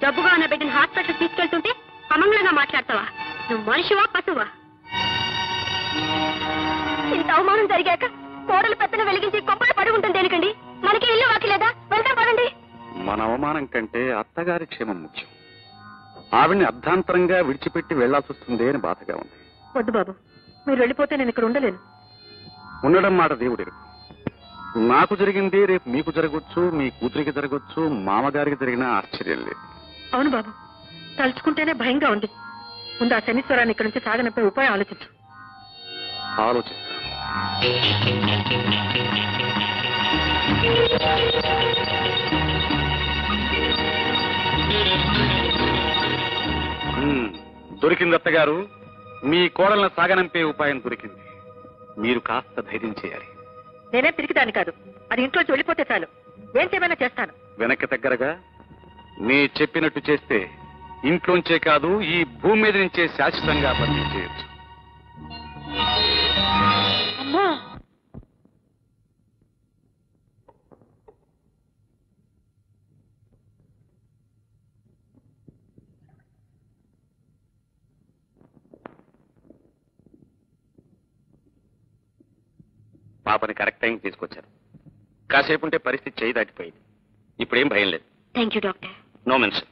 జబ్బుగా ఉన్న బిడ్డను హాస్పిటల్ తీసుకెళ్తుంటే అమంగళంగా మాట్లాడతావా? నువ్వు మనిషివా పశువా? ఇంత అవమానం జరిగాక కోడలు పెత్తన వెలిగించి కొబ్బరి పడి ఉంటుంది దేనికండి? మనకి ఇల్లు వాకి లేదా? వెళ్తాం పదండి. మన అవమానం కంటే అత్తగారి క్షేమం ముఖ్యం. ఆవిడ్ని అర్ధాంతరంగా విడిచిపెట్టి వెళ్లాల్సి వస్తుంది అని బాధగా ఉంది. వద్దు బాబు, మీరు వెళ్ళిపోతే నేను ఇక్కడ ఉండలేను. ఉండడం మాట దేవుడెరుగు. నాకు జరిగింది రేపు మీకు జరగచ్చు, మీ కూతురికి జరగచ్చు, మామగారికి జరిగినా ఆశ్చర్యం లేదు. అవును బాబు, తలుచుకుంటేనే భయంగా ఉంది. ముందు ఆ శనీశ్వరాన్ని ఇక్కడి నుంచి సాగనంపే ఉపాయం ఆలోచించు. ఆలోచిస్తా. దొరికింది అత్తగారు. మీ కోడలను సాగనంపే ఉపాయం దొరికింది. మీరు కాస్త ధైర్యం చేయాలి. నేనే తిరిగిదాన్ని కాదు, అది ఇంట్లోంచి వెళ్ళిపోతే చాలు. ఏం చేయమైనా చేస్తాను. వెనక్కి దగ్గరగా నీ చెప్పినట్టు చేస్తే ఇంట్లోంచే కాదు, ఈ భూమి మీద నుంచే శాశ్వతంగా బదిలీ చేయొచ్చు. అమ్మా, పాపని కరెక్ట్ టైంకి తీసుకొచ్చారు. కాసేపు ఉంటే పరిస్థితి చేయి దాటిపోయింది. ఇప్పుడేం భయం లేదు. Thank you doctor. No mention.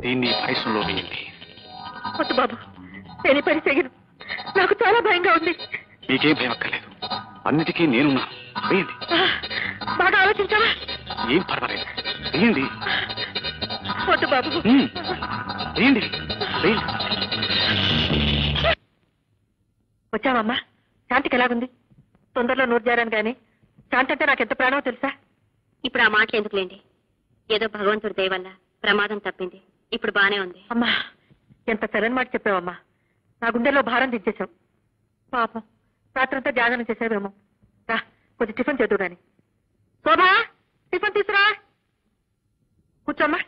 దీన్ని భయసంలో వేయండి. వద్దు బాబు, నేను పని చేయను. నాకు చాలా భయంగా ఉంది. మీకేం భయం అక్కర్లేదు. అన్నిటికీ నేనున్నా. వేయండి. బాగా ఆలోచించావా? ఏం పర్వాలేదు. వేయండి. వద్దు బాబు. వేయండి. వేయండి. వచ్చావమ్మా? శాంతికి ఎలాగుంది? తొందరలో నూరు జారాను గాని శాంతి అంటే నాకు ఎంత ప్రాణమో తెలుసా? ఇప్పుడు ఆ మాటలు ఎందుకులేండి. ఏదో భగవంతుడి దయ వల్ల ప్రమాదం తప్పింది. ఇప్పుడు బానే ఉంది. అమ్మా, ఎంత సరైన మాట చెప్పావమ్మా. నా గుండెల్లో భారం దించేశావు. పాపం రాత్రంతా జాగరణ చేసేవేమో. రా, కొంచెం టిఫిన్ చేద్దు గాని. శోభా, టిఫిన్ తీసురా. కూర్చోమ్మా.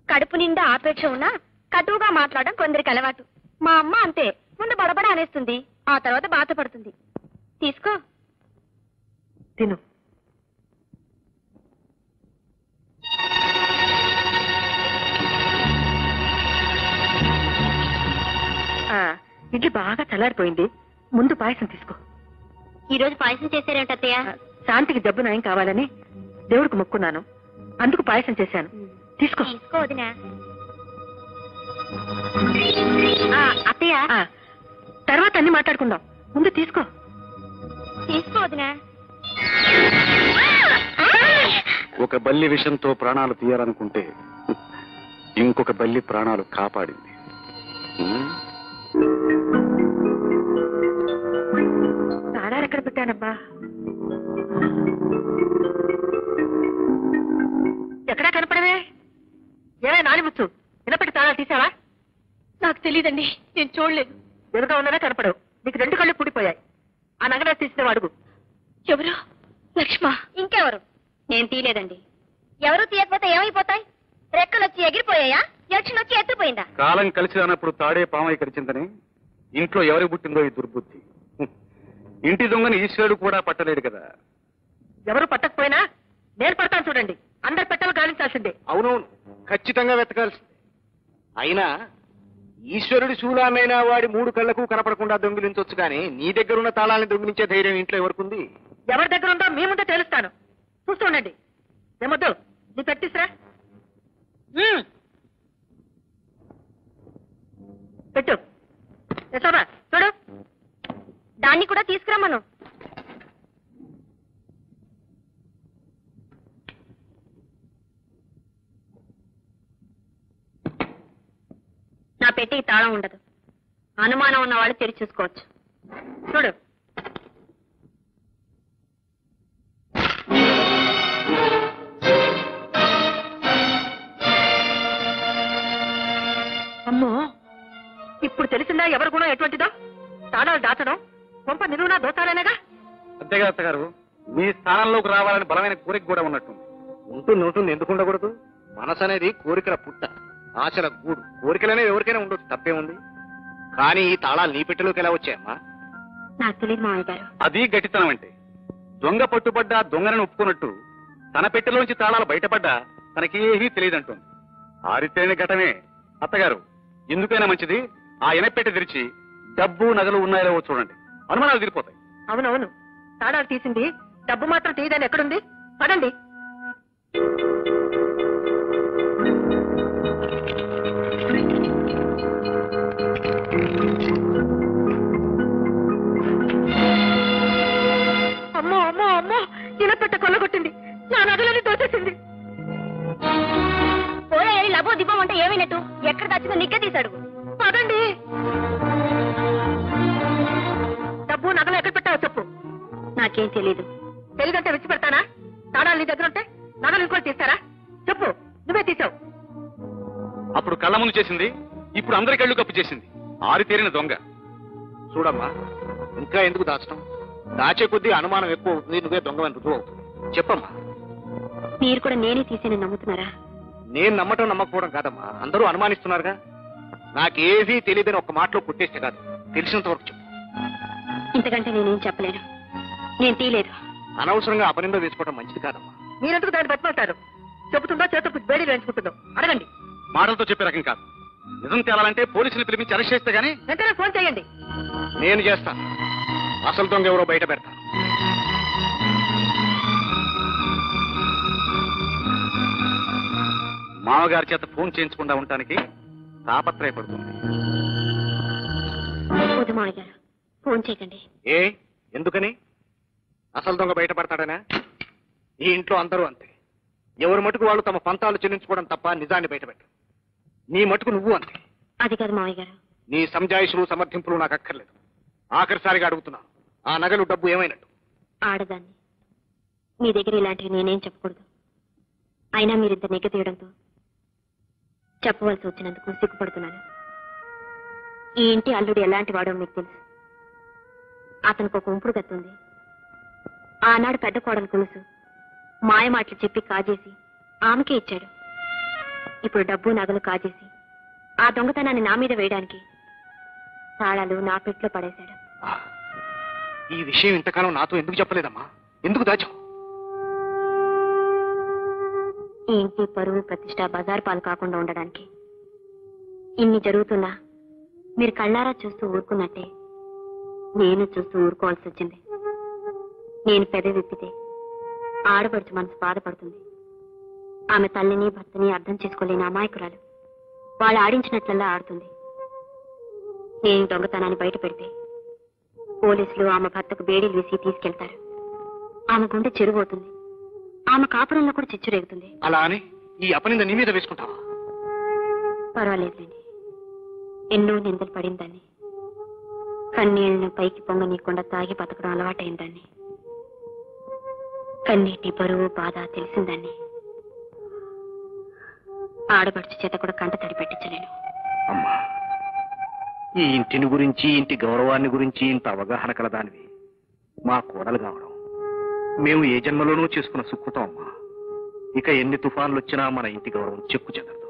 కడుపు నిండా ఆపేక్ష ఉన్నా కటువుగా మాట్లాడడం కొందరికి అలవాటు. మా అమ్మ అంతే. ముందు బడబడ అనేస్తుంది, ఆ తర్వాత బాధపడుతుంది. తీసుకో. తిను. ఇడ్లీ బాగా చల్లారిపోయింది. ముందు పాయసం తీసుకో. ఈ రోజు పాయసం చేశారేంటి అత్తయ్య? శాంతికి జబ్బు నయం కావాలని దేవుడికి మొక్కున్నాను, అందుకు పాయసం చేశాను. తీసుకో. తీసుకో వదినా. అత్తయ్య, తర్వాత అన్ని మాట్లాడుకుందాం. ముందు తీసుకో. తీసుకో వదినా. ఒక బల్లి విషంతో ప్రాణాలు తీయాలనుకుంటే ఇంకొక బల్లి ప్రాణాలు కాపాడింది. తాళాలు ఎక్కడ పెట్టానబ్బా? ఎక్కడా కనపడవే? ఏమే నానిముచ్చు, వినపెట్టి తాళాలు తీసావా? నాకు తెలియదండి, నేను చూడలేదు. వెనుక ఉన్నవే కనపడవు. నీకు 2 కళ్ళు పూడిపోయాయి. ఆ నగరాలు తీసిన అడుగు. ఎవరు? లక్ష్మ. ఇంకెవరు? నేను తీయలేదండి. ఎవరు తీయకపోతే ఏమైపోతాయి? రెక్కలు వచ్చి ఎగిరిపోయాయా? యక్షణ వచ్చి ఎత్తుపోయిందా? కాలం కలిసి రానప్పుడు తాడే పామై కరిచిందని ఇంట్లో ఎవరికి పుట్టిందో ఈ దుర్బుద్ధి. ఇంటి దొంగని ఈశ్వరుడు కూడా పట్టలేడు కదా. ఎవరు పట్టకపోయినా నేను పడతాను చూడండి. అందరు పెట్టలు గాలించాల్సిందే. అవునవును, ఖచ్చితంగా వెతకాల్సిందే. అయినా ఈశ్వరుడి శూలామైనా వాడి 3 కళ్లకు కనపడకుండా దొంగిలించవచ్చు కానీ నీ దగ్గరున్న తాళాలను దొంగిలించే ధైర్యం ఇంట్లో ఎవరికుంది? ఎవరి దగ్గర ఉందో మీ ముందే తెలుస్తాను. చూస్తూ ఉండండి. ఏమొద్దు, నీ పెట్టిస్రా. పెట్టు. యశోదా, చూడు. దాన్ని కూడా తీసుకురమ్మను. నా పెట్టికి తాళం ఉండదు. అనుమానం ఉన్న వాళ్ళు తెరిచి చూసుకోవచ్చు. చూడు. అమ్మో, ఇప్పుడు తెలిసిందా ఎవరి గుణం ఎటువంటిదో? తాళాలు దాచడం కొంప నిలువునా దోషాలేనగా. అంతేగా అత్తగారు, మీ స్థానంలోకి రావాలని బలమైన కోరిక కూడా ఉన్నట్టుంది. ఉంటుంది, ఎందుకు ఉండకూడదు? మనసు అనేది కోరికల పుట్ట, ఆశల గూడు. కోరికలనే ఎవరికైనా ఉండొచ్చు, తప్పేముంది. కానీ ఈ తాళాలు నీ పెట్టెలోకి ఎలా వచ్చాయమ్మా? నాకు తెలియదు మామయ్య గారు. అది గట్టితనం అంటే. దొంగ పట్టుబడ్డా దొంగలను ఒప్పుకున్నట్టు తన పెట్టెలోంచి తాళాలు బయటపడ్డా తనకేమీ తెలియదంటుంది. ఆరితేని ఘటమే. అత్తగారు, ఎందుకైనా మంచిది ఆ ఎనపెట్టె తెరిచి డబ్బు నగలు ఉన్నాయో చూడండి, అనుమానాలు తీరిపోతాయి. అవునవును, తాళాలు తీసింది డబ్బు మాత్రం తీయదని ఎక్కడుంది? పడండి. అమ్మో అమ్మో అమ్మో, ఇనపెట్ట కొల్లగొట్టింది, నా నగలని దోచేసింది. పోయే లబో దిబ్బం అంటే ఏమైనట్టు? ఎక్కడ దాచుకో నిగ్గే తీశాడు. పదండి. డబ్బు నగలు ఎక్కడ పెట్టావో చెప్పు. నాకేం తెలీదు. తెలియదంటే విడిచి పెడతానా? తాళాలు నీ దగ్గర ఉంటే నగలు ఇంకోటి తీస్తారా? చెప్పు, నువ్వే తీసావు. అప్పుడు కళ్ళ ముందు చేసింది, ఇప్పుడు అందరి కళ్ళు కప్పు చేసింది. ఆరితేరిన దొంగ. చూడమ్మా, ఇంకా ఎందుకు దాచడం? దాచే కొద్దీ అనుమానం ఎక్కువ అవుతుంది, నువ్వే దొంగని రుజువు అవుతుంది. చెప్పమ్మా. మీరు కూడా నేనే తీసేని నమ్ముతున్నారా? నేను నమ్మటం నమ్మకపోవడం కాదమ్మా, అందరూ అనుమానిస్తున్నారుగా. నాకేదీ తెలియదని ఒక్క మాటలో కొట్టేస్తే కాదు, తెలిసినంత వరకు చెప్పు. ఇంతకంటే నేనేం చెప్పలేను. నేను తీయలేదు. అనవసరంగా అపనిందో వేసుకోవడం మంచిది కాదమ్మా. మీరెందుకు దాన్ని బతిమాటారు? చెబుతుందో చేతకు బేడీలు వేయించుకుంటుందో అడగండి. మాటలతో చెప్పే రకం కాదు. నిజం తేలాలంటే పోలీసులు పిలిపించి అరెస్ట్ చేస్తే గానీ. వెంటనే ఫోన్ చేయండి. నేను చేస్తాను. అసలు దొంగ ఎవరో బయట పెడతాను. మామగారి చేత ఫోన్ చేయించకుండా ఉండటానికి తాపత్రయపడుతుంది. వద్దు మామయ్య గారు, ఫోన్ చేయకండి. ఏ ఎందుకని? అసలు దొంగ బయటపడతాడనా? ఈ ఇంట్లో అందరూ అంతే. ఎవరి మటుకు వాళ్ళు తమ పంతాలు చెల్లించుకోవడం తప్ప నిజాన్ని బయటపెట్టరు. నీ మటుకు నువ్వు అంతే. అది కాదు మామయ్య గారు. నీ సంజాయిషులు సమర్థింపులు నాకు అక్కర్లేదు. ఆఖరిసారిగా అడుగుతున్నాను, ఆ నగలు డబ్బు ఏమైనట్టు? ఆడదాన్ని, మీ దగ్గర ఇలాంటివి నేనేం చెప్పకూడదు. అయినా మీరింత నెగ్గ తీయడంతో చెప్పవలసి వచ్చినందుకు సిగ్గుపడుతున్నాను. ఈ ఇంటి అల్లుడు ఎలాంటి వాడో మీకు తెలుసు. అతనికి ఒక ఉంపుడు గత్తుంది. ఆనాడు పెద్ద కోడలు కొలుసు మాయమాటలు చెప్పి కాజేసి ఆమెకే ఇచ్చాడు. ఇప్పుడు డబ్బు నగలు కాజేసి ఆ దొంగతనాన్ని నా మీద వేయడానికి తాళాలు నా పెట్లో పడేశాడు. ఈ విషయం ఇంతకాలం నాతో ఎందుకు చెప్పలేదమ్మా? ఎందుకు దాచావు? ఈ ఇంటి పరువు ప్రతిష్ట బజారు పాలు కాకుండా ఉండడానికి. ఇన్ని జరుగుతున్నా మీరు కళ్ళారా చూస్తూ ఊరుకున్నట్టే నేను చూస్తూ ఊరుకోవాల్సి వచ్చింది. నేను పెదవి విప్పితే ఆడపడుచు మనసు బాధపడుతుంది. ఆమె తల్లిని భర్తని అర్థం చేసుకోలేని అమాయకురాలు. వాళ్ళు ఆడించినట్లల్లా ఆడుతుంది. నేను దొంగతనాన్ని బయట పెడితే పోలీసులు ఆమె భర్తకు బేడీలు వేసి తీసుకెళ్తారు. ఆమె గుండె చెరువవుతుంది. ఆమె కాపురంలో కూడా చిచ్చురేగుతుంది. అలా అని ఈ అపనింద నీ మీద వేసుకుంటావా? పర్వాలేదులేండి, ఎన్నో నిందలు పడిందాన్ని. కన్నీళ్లను పైకి పొంగనీయకుండా తాగి బతకడం అలవాటైందాన్ని. కన్నీటి బరువు బాధ తెలిసిందాన్ని. ఆడబడుచు చేత కూడా కంట తడి పెట్టించలేను. అమ్మా, ఈ ఇంటిని గురించి, ఇంటి గౌరవాన్ని గురించి ఇంత అవగాహన కలదానివి మా కోడలు కావడం మేము ఏ జన్మలోనూ చేసుకున్న సుకృతం అమ్మా. ఇక ఎన్ని తుఫాన్లు వచ్చినా మన ఇంటి గౌరవం చెక్కు చెదరదు.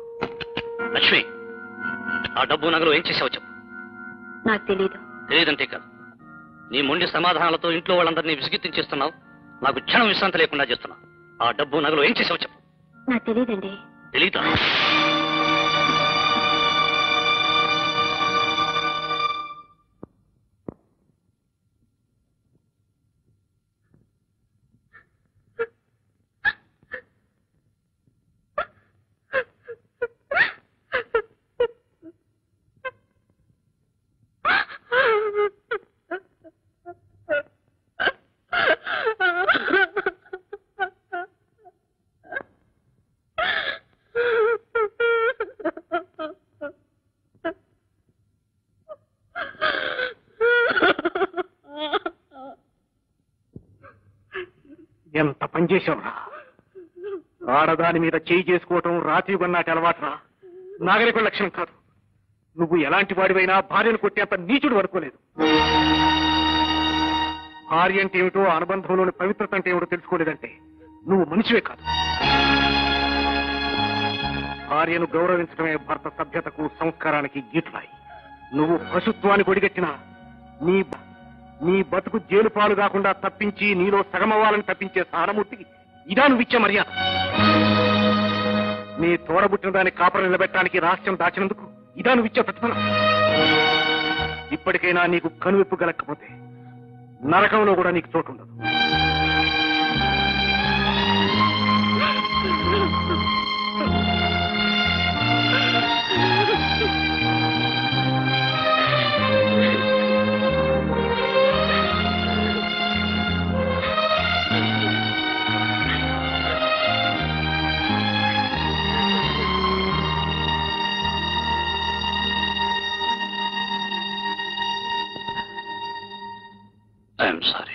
లక్ష్మి, ఆ డబ్బు నగలు ఏం చేసావు చెప్పు. నాకు తెలీదు. తెలియదంటే కాదు, నీ మొండి సమాధానాలతో ఇంట్లో వాళ్ళందరినీ విసిగిత్తించేస్తున్నావు. నాకు క్షణం విశ్రాంతి లేకుండా చేస్తున్నావు. ఆ డబ్బు నగలు ఏం చేసావు చెప్పు. నాకు తెలీదండి. తెలీదా? ఎంత పనిచేశావురా! ఆడదాని మీద చేయి చేసుకోవటం రాత్రి కొన్నాటి అలవాటురా, నాగరిక లక్షణం కాదు. నువ్వు ఎలాంటి వాడివైనా భార్యను కొట్టేంత నీచుడు అనుకోలేదు. భార్య అంటే ఏమిటో, అనుబంధంలోని పవిత్రత అంటే ఏమిటో తెలుసుకోలేదంటే నువ్వు మనిషివే కాదు. భార్యను గౌరవించడమే భర్త సభ్యతకు, సంస్కారానికి గీటులాయి. నువ్వు పశుత్వాన్ని ఒడిగట్టినా నీ బతుకు జైలు పాలు కాకుండా తప్పించి నీలో సగమవ్వాలని తప్పించే సహనమూర్తికి ఇదా నువ్వు ఇచ్చే మర్యాద? నీ తోడబుట్టిన దాన్ని కాపురం నిలబెట్టడానికి రహస్యం దాచినందుకు ఇదా నువ్వు ఇచ్చే ప్రతిఫలం? ఇప్పటికైనా నీకు కనువిప్పు గలకపోతే నరకంలో కూడా నీకు చోటు ఉండదు. I'm sorry.